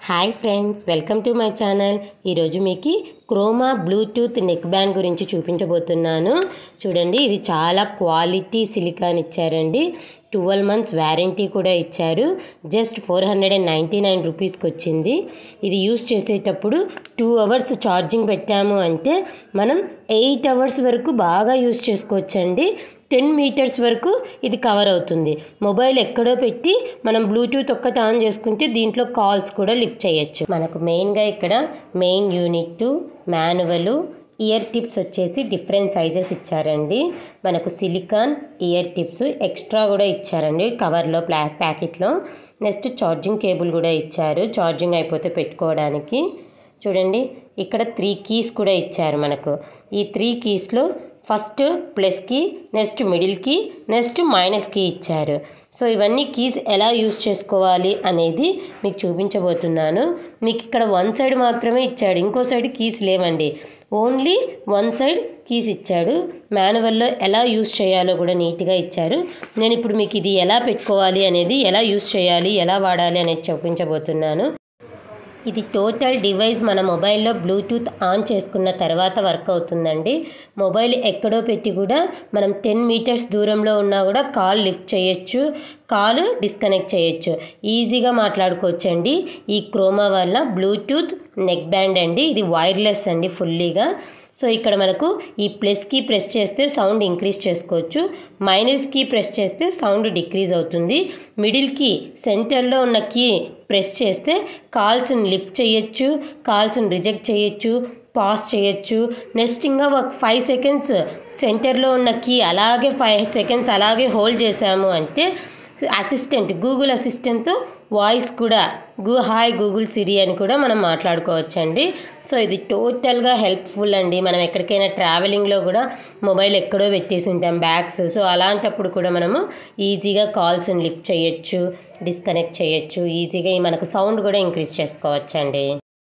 Hi friends, welcome to my channel. ఈరోజు మీకు Croma Bluetooth neck band గురించి చూపించబోతున్నాను. చూడండి, ఇది చాలా క్వాలిటీ సిలికాన్ ఇచ్చారండి. 12 months వారంటీ కూడా ఇచ్చారు. జస్ట్ 499 రూపీస్కి వచ్చింది. ఇది యూస్ చేసేటప్పుడు 2 hours ఛార్జింగ్ పెట్టాము అంటే మనం 8 hours వరకు బాగా యూస్ చేసుకోవచ్చండి. 10 meters వరకు ఇది కవర్ అవుతుంది. మొబైల్ ఎక్కడో పెట్టి మనం బ్లూటూత్ ఒక్కటి ఆన్ చేసుకుంటే దీంట్లో కాల్స్ కూడా లిఫ్ట్ చేయొచ్చు. మనకు మెయిన్గా ఇక్కడ main unit, manual, year tips వచ్చేసి డిఫరెంట్ సైజెస్ ఇచ్చారండి. మనకు సిలికాన్ ఇయర్ టిప్స్ ఎక్స్ట్రా కూడా ఇచ్చారండి కవర్లో, ప్యాకెట్లో. నెక్స్ట్ ఛార్జింగ్ కేబుల్ కూడా ఇచ్చారు, ఛార్జింగ్ అయిపోతే పెట్టుకోవడానికి. చూడండి, ఇక్కడ 3 keys కూడా ఇచ్చారు మనకు. ఈ 3 keysలో first plus key, next middle key, next minus key ఇచ్చారు. సో ఇవన్నీ కీస్ ఎలా యూస్ చేసుకోవాలి అనేది మీకు చూపించబోతున్నాను. మీకు ఇక్కడ 1 side మాత్రమే ఇచ్చాడు, ఇంకో సైడ్ కీస్ లేవండి. ఓన్లీ 1 side కీస్ ఇచ్చాడు. మాన్యువల్లో ఎలా యూస్ చేయాలో కూడా నీట్గా ఇచ్చారు. నేను ఇప్పుడు మీకు ఇది ఎలా పెట్టుకోవాలి అనేది, ఎలా యూస్ చేయాలి, ఎలా వాడాలి అనేది చూపించబోతున్నాను. ఇది టోటల్ డివైస్ మన మొబైల్లో బ్లూటూత్ ఆన్ చేసుకున్న తర్వాత వర్క్ అవుతుందండి. మొబైల్ ఎక్కడో పెట్టి కూడా మనం 10 meters దూరంలో ఉన్నా కూడా కాల్ లిఫ్ట్ చేయొచ్చు, కాల్ డిస్కనెక్ట్ చేయొచ్చు, ఈజీగా మాట్లాడుకోవచ్చండి. ఈ క్రోమా వల్ల బ్లూటూత్ నెక్ బ్యాండ్ అండి. ఇది వైర్లెస్ అండి ఫుల్లీగా. సో ఇక్కడ మనకు ఈ ప్లస్ కీ ప్రెస్ చేస్తే సౌండ్ ఇంక్రీజ్ చేసుకోవచ్చు, మైనస్ కీ ప్రెస్ చేస్తే సౌండ్ డిక్రీజ్ అవుతుంది. మిడిల్ కీ, సెంటర్లో ఉన్న కీ ప్రెస్ చేస్తే కాల్స్ని లిఫ్ట్ చేయొచ్చు, కాల్స్ని రిజెక్ట్ చేయొచ్చు, పాస్ చేయొచ్చు. నెక్స్ట్ ఇంకా ఒక 5 seconds సెంటర్లో ఉన్న కీ అలాగే 5 seconds అలాగే హోల్డ్ చేసాము అంటే అసిస్టెంట్, గూగుల్ అసిస్టెంట్తో వాయిస్ కూడా హాయ్ గూగుల్ సిరి అని కూడా మనం మాట్లాడుకోవచ్చండి. సో ఇది టోటల్గా హెల్ప్ఫుల్ అండి. మనం ఎక్కడికైనా ట్రావెలింగ్లో కూడా మొబైల్ ఎక్కడో పెట్టేసి ఉంటాం, బ్యాగ్స్. సో అలాంటప్పుడు కూడా మనము ఈజీగా కాల్స్ని లిఫ్ట్ చేయొచ్చు, డిస్కనెక్ట్ చేయొచ్చు, ఈజీగా మనకు సౌండ్ కూడా ఇంక్రీజ్ చేసుకోవచ్చండి.